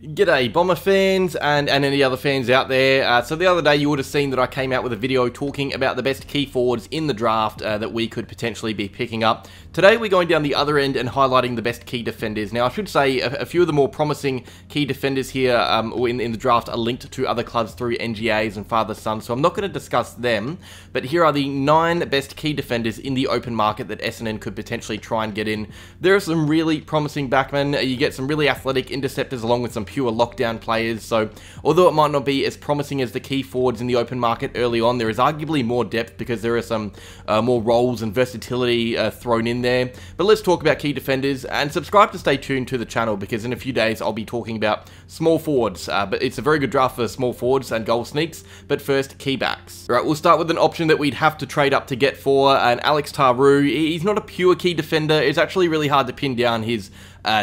G'day Bomber fans and any other fans out there. So the other day you would have seen that I came out with a video talking about the best key forwards in the draft that we could potentially be picking up. Today we're going down the other end and highlighting the best key defenders. Now I should say a few of the more promising key defenders here in the draft are linked to other clubs through NGAs and father-son, so I'm not going to discuss them. But here are the 9 best key defenders in the open market that Essendon could potentially try and get in. There are some really promising backmen. You get some really athletic interceptors along with some pure lockdown players, so although it might not be as promising as the key forwards in the open market early on, there is arguably more depth because there are some more roles and versatility thrown in there. But let's talk about key defenders, and subscribe to stay tuned to the channel because in a few days I'll be talking about small forwards, but it's a very good draft for small forwards and goal sneaks. But first, key backs. Right, we'll start with an option that we'd have to trade up to get for, an Alix Tauru. He's not a pure key defender. It's actually really hard to pin down his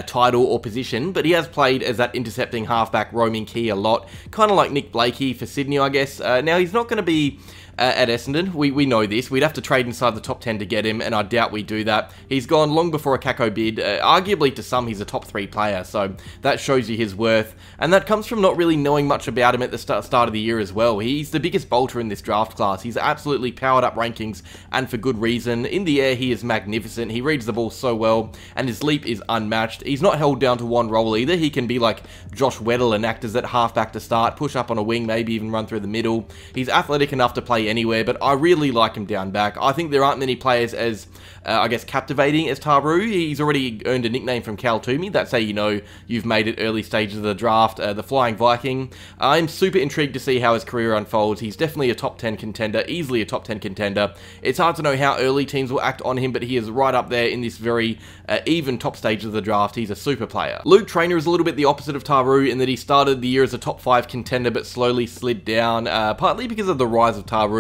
title or position, but he has played as that intercepting halfback roaming key a lot, kind of like Nick Blakey for Sydney, I guess. Now he's not going to be at Essendon, we know this. We'd have to trade inside the top 10 to get him, and I doubt we do that. He's gone long before a Kako bid. Arguably to some he's a top 3 player, so that shows you his worth, and that comes from not really knowing much about him at the start of the year as well. He's the biggest bolter in this draft class. He's absolutely powered up rankings, and for good reason. In the air he is magnificent. He reads the ball so well, and his leap is unmatched. He's not held down to one role either. He can be like Josh Weddle and act as that halfback to start, push up on a wing, maybe even run through the middle. He's athletic enough to play anywhere, but I really like him down back. I think there aren't many players as, I guess, captivating as Tauru. He's already earned a nickname from Cal Toomey. That's how you know you've made it early stages of the draft, the Flying Viking. I'm super intrigued to see how his career unfolds. He's definitely a top 10 contender, easily a top 10 contender. It's hard to know how early teams will act on him, but he is right up there in this very even top stage of the draft. He's a super player. Lloyd Trainor is a little bit the opposite of Tauru in that he started the year as a top 5 contender but slowly slid down, partly because of the rise of Tauru.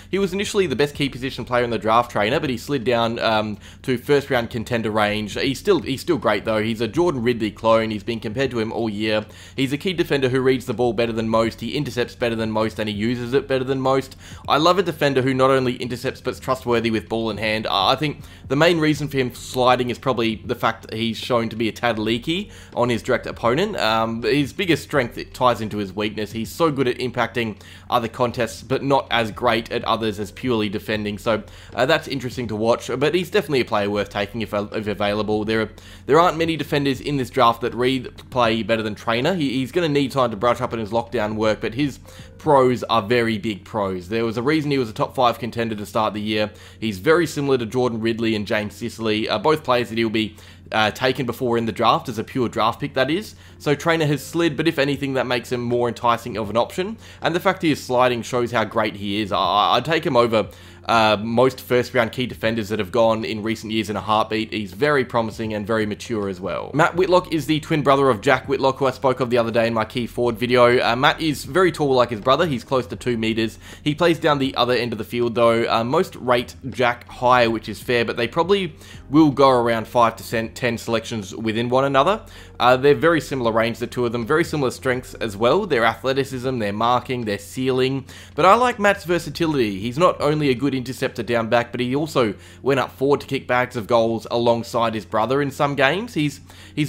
He was initially the best key position player in the draft, Trainor, but he slid down to first round contender range. He's still great though. He's a Jordan Ridley clone. He's been compared to him all year. He's a key defender who reads the ball better than most. He intercepts better than most, and he uses it better than most. I love a defender who not only intercepts but's trustworthy with ball in hand. I think the main reason for him sliding is probably the fact that he's shown to be a tad leaky on his direct opponent. His biggest strength ties into his weakness. He's so good at impacting other contests, but not as great at others as purely defending. So that's interesting to watch. But he's definitely a player worth taking if available. There aren't many defenders in this draft that read play better than Trainor. He's going to need time to brush up on his lockdown work, but his pros are very big pros. There was a reason he was a top 5 contender to start the year. He's very similar to Jordan Ridley and James Sicily, both players that he'll be taken before in the draft, as a pure draft pick that is. So Trainor has slid, but if anything that makes him more enticing of an option, and the fact he is sliding shows how great he is. I'd take him over most first round key defenders that have gone in recent years in a heartbeat. He's very promising and very mature as well. Matt Whitlock is the twin brother of Jack Whitlock, who I spoke of the other day in my key forward video. Matt is very tall like his brother. He's close to 2 meters. He plays down the other end of the field though. Most rate Jack higher, which is fair, but they probably will go around 5 to 10 selections within one another. They're very similar range, the two of them. Very similar strengths as well. Their athleticism, their marking, their ceiling. But I like Matt's versatility. He's not only a good interceptor down back, but he also went up forward to kick bags of goals alongside his brother in some games. He's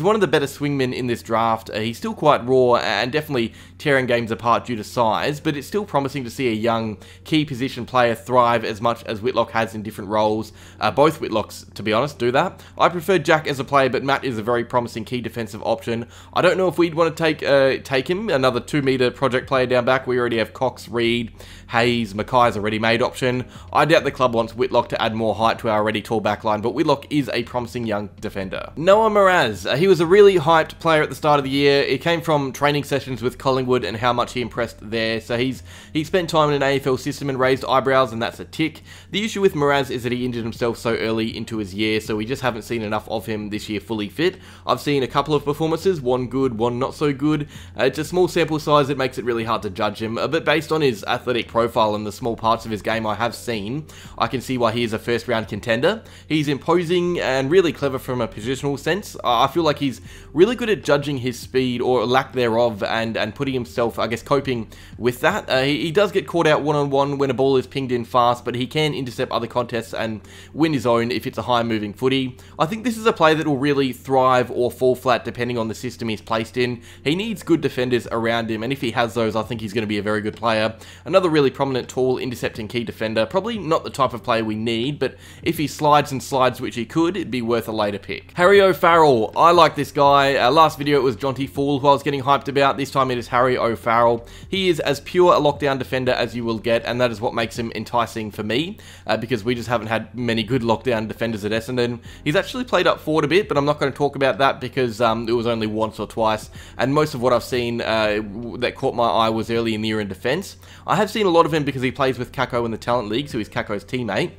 one of the better swingmen in this draft. He's still quite raw and definitely tearing games apart due to size, but it's still promising to see a young key position player thrive as much as Whitlock has in different roles. Both Whitlocks, to be honest, do that. I prefer Jack as a player, but Matt is a very promising key defensive option. I don't know if we'd want to take him, another 2 meter project player down back. We already have Cox, Reed, Hayes, Mackay's a ready-made option. I doubt the club wants Whitlock to add more height to our already tall backline, but Whitlock is a promising young defender. Noah Mraz. He was a really hyped player at the start of the year. It came from training sessions with Collingwood and how much he impressed there. So he spent time in an AFL system and raised eyebrows, and that's a tick. The issue with Mraz is that he injured himself so early into his year, so we just haven't seen enough of him this year fully fit. I've seen a couple of performances, one good, one not so good. It's a small sample size, it makes it really hard to judge him, but based on his athletic profile and the small parts of his game I have seen, I can see why he is a first round contender. He's imposing and really clever from a positional sense. I feel like he's really good at judging his speed or lack thereof and putting himself, I guess, coping with that. He does get caught out one-on-one when a ball is pinged in fast, but he can intercept other contests and win his own if it's a high moving footy. I think this is a play that will really thrive or fall flat depending depending on the system he's placed in. He needs good defenders around him, and if he has those, I think he's going to be a very good player. Another really prominent, tall, intercepting key defender. Probably not the type of player we need, but if he slides and slides, which he could, it'd be worth a later pick. Harry O'Farrell. I like this guy. Last video it was Jonty Fool who I was getting hyped about. This time it is Harry O'Farrell. He is as pure a lockdown defender as you will get, and that is what makes him enticing for me, because we just haven't had many good lockdown defenders at Essendon. He's actually played up forward a bit, but I'm not going to talk about that because it was only once or twice, and most of what I've seen that caught my eye was early in the year in defence. I have seen a lot of him because he plays with Kako in the Talent League, so he's Kako's teammate.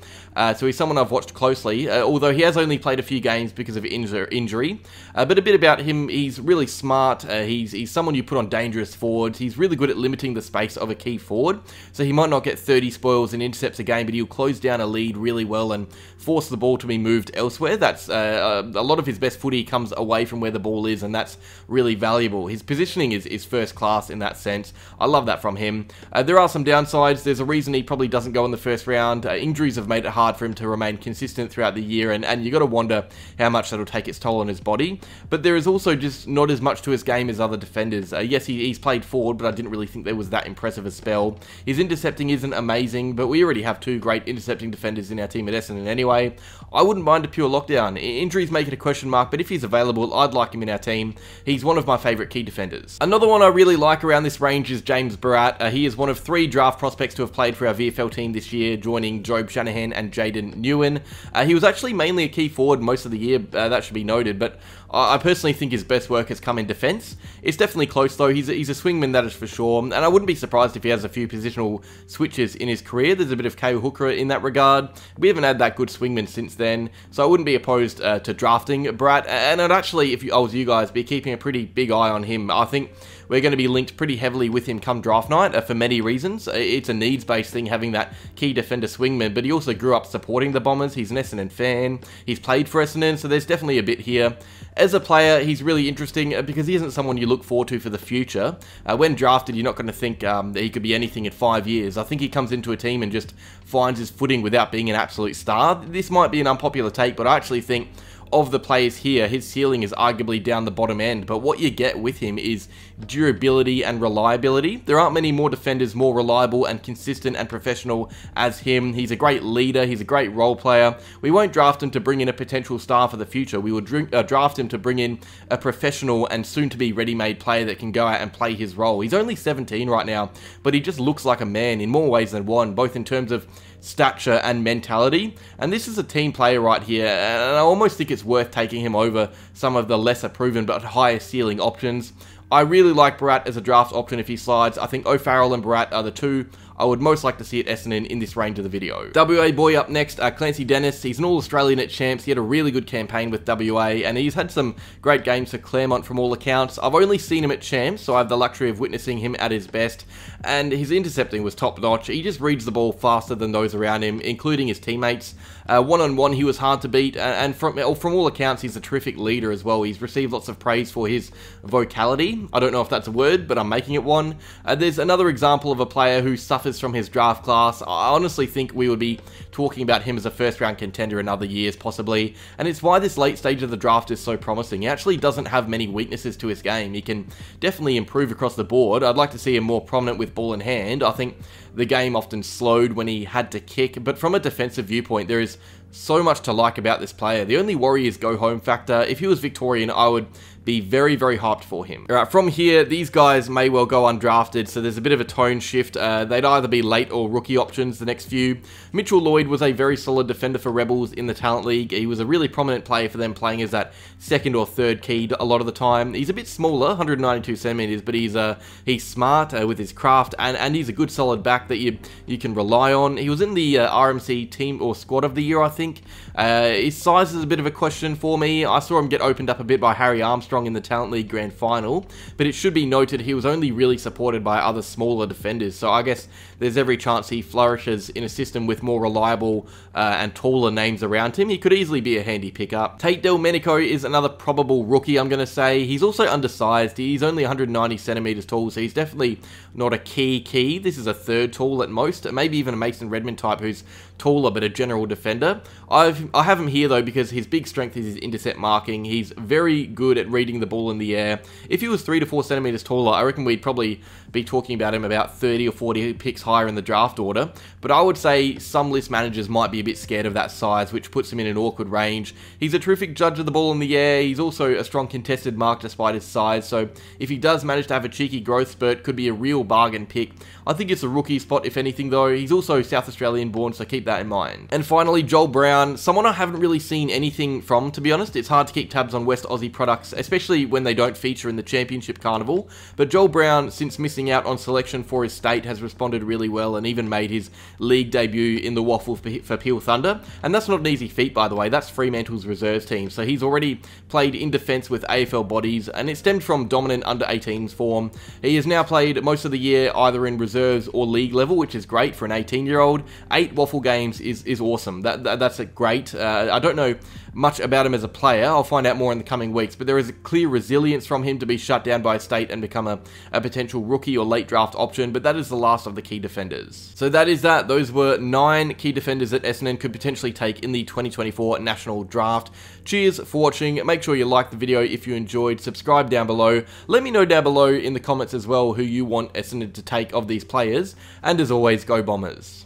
So he's someone I've watched closely, although he has only played a few games because of injury. But a bit about him, he's really smart, he's someone you put on dangerous forwards, he's really good at limiting the space of a key forward, so he might not get 30 spoils and intercepts a game, but he'll close down a lead really well and force the ball to be moved elsewhere. That's a lot of his best footy comes away from where the ball is, and that's really valuable. His positioning is first class in that sense. I love that from him. There are some downsides. There's a reason he probably doesn't go in the first round. Injuries have made it hard for him to remain consistent throughout the year, and you got to wonder how much that'll take its toll on his body. But there is also just not as much to his game as other defenders. Yes, he's played forward, but I didn't really think there was that impressive a spell. His intercepting isn't amazing, but we already have two great intercepting defenders in our team at Essendon anyway. I wouldn't mind a pure lockdown. Injuries make it a question mark, but if he's available, I'd like him in our team. He's one of my favourite key defenders. Another one I really like around this range is James Barrat. He is one of 3 draft prospects to have played for our VFL team this year, joining Job Shanahan and Jaden Newen. He was actually mainly a key forward most of the year, that should be noted, but I personally think his best work has come in defence. It's definitely close though, he's a swingman, that is for sure, and I wouldn't be surprised if he has a few positional switches in his career. There's a bit of Kale Hooker in that regard. We haven't had that good swingman since then, so I wouldn't be opposed to drafting Barrat, and I'd actually, if I was you guys, be keeping a pretty big eye on him. I think we're going to be linked pretty heavily with him come draft night for many reasons. It's a needs-based thing having that key defender swingman, but he also grew up supporting the Bombers. He's an Essendon fan. He's played for Essendon, so there's definitely a bit here. As a player, he's really interesting because he isn't someone you look forward to for the future. When drafted, you're not going to think that he could be anything in 5 years. I think he comes into a team and just finds his footing without being an absolute star. This might be an unpopular take, but I actually think of the players here, his ceiling is arguably down the bottom end, but what you get with him is durability and reliability. There aren't many more defenders more reliable and consistent and professional as him. He's a great leader, he's a great role player. We won't draft him to bring in a potential star for the future. We will draft him to bring in a professional and soon-to-be ready-made player that can go out and play his role. He's only 17 right now, but he just looks like a man in more ways than one, both in terms of stature and mentality, and this is a team player right here, and I almost think it's worth taking him over some of the lesser proven but higher ceiling options. I really like Barrat as a draft option if he slides. I think O'Farrell and Barrat are the two I would most like to see at Essendon in this range of the video. WA boy up next, Clancy Dennis. He's an All-Australian at Champs. He had a really good campaign with WA, and he's had some great games for Claremont from all accounts. I've only seen him at Champs, so I have the luxury of witnessing him at his best, and his intercepting was top-notch. He just reads the ball faster than those around him, including his teammates. One-on-one, he was hard to beat, and from all accounts, he's a terrific leader as well. He's received lots of praise for his vocality. I don't know if that's a word, but I'm making it one. There's another example of a player who suffers from his draft class. I honestly think we would be talking about him as a first-round contender in other years, possibly, and it's why this late stage of the draft is so promising. He actually doesn't have many weaknesses to his game. He can definitely improve across the board. I'd like to see him more prominent with ball in hand. I think the game often slowed when he had to kick, but from a defensive viewpoint, there is so much to like about this player. The only worry is go-home factor. If he was Victorian, I would be very, very hyped for him. Alright, from here, these guys may well go undrafted, so there's a bit of a tone shift. They'd either be late or rookie options, the next few. Mitchell Lloyd was a very solid defender for Rebels in the Talent League. He was a really prominent player for them, playing as that second or third key a lot of the time. He's a bit smaller, 192 centimeters, but he's smart with his craft, and he's a good solid back that you can rely on. He was in the RMC team or squad of the year, I think. His size is a bit of a question for me. I saw him get opened up a bit by Harry Armstrong in the Talent League Grand Final, but it should be noted he was only really supported by other smaller defenders, so I guess there's every chance he flourishes in a system with more reliable and taller names around him. He could easily be a handy pickup. Tate Delmenico is another probable rookie, I'm going to say. He's also undersized. He's only 190 centimeters tall, so he's definitely not a key. This is a third tall at most, maybe even a Mason Redmond type who's taller but a general defender. I have him here though because his big strength is his intercept marking. He's very good at reading the ball in the air. If he was 3 to 4 centimeters taller, I reckon we'd probably be talking about him about 30 or 40 picks higher in the draft order. But I would say some list managers might be a bit scared of that size, which puts him in an awkward range. He's a terrific judge of the ball in the air. He's also a strong contested mark despite his size. So if he does manage to have a cheeky growth spurt, could be a real bargain pick. I think it's a rookie spot if anything though. He's also South Australian born, so keep that in mind. And finally, Joel Brown, someone I haven't really seen anything from, to be honest. It's hard to keep tabs on West Aussie products, especially when they don't feature in the Championship Carnival. But Joel Brown, since missing out on selection for his state, has responded really well and even made his league debut in the Waffle for Peel Thunder. And that's not an easy feat, by the way. That's Fremantle's reserves team. So he's already played in defence with AFL bodies, and it stemmed from dominant under-18s form. He has now played most of the year either in reserves or league level, which is great for an 18-year-old. 8 Waffle games is awesome. That's a great. I don't know much about him as a player. I'll find out more in the coming weeks, but there is a clear resilience from him to be shut down by a state and become a potential rookie or late draft option, but that is the last of the key defenders. So that is that. Those were 9 key defenders that Essendon could potentially take in the 2024 National Draft. Cheers for watching. Make sure you like the video if you enjoyed. Subscribe down below. Let me know down below in the comments as well who you want Essendon to take of these players. And as always, go Bombers.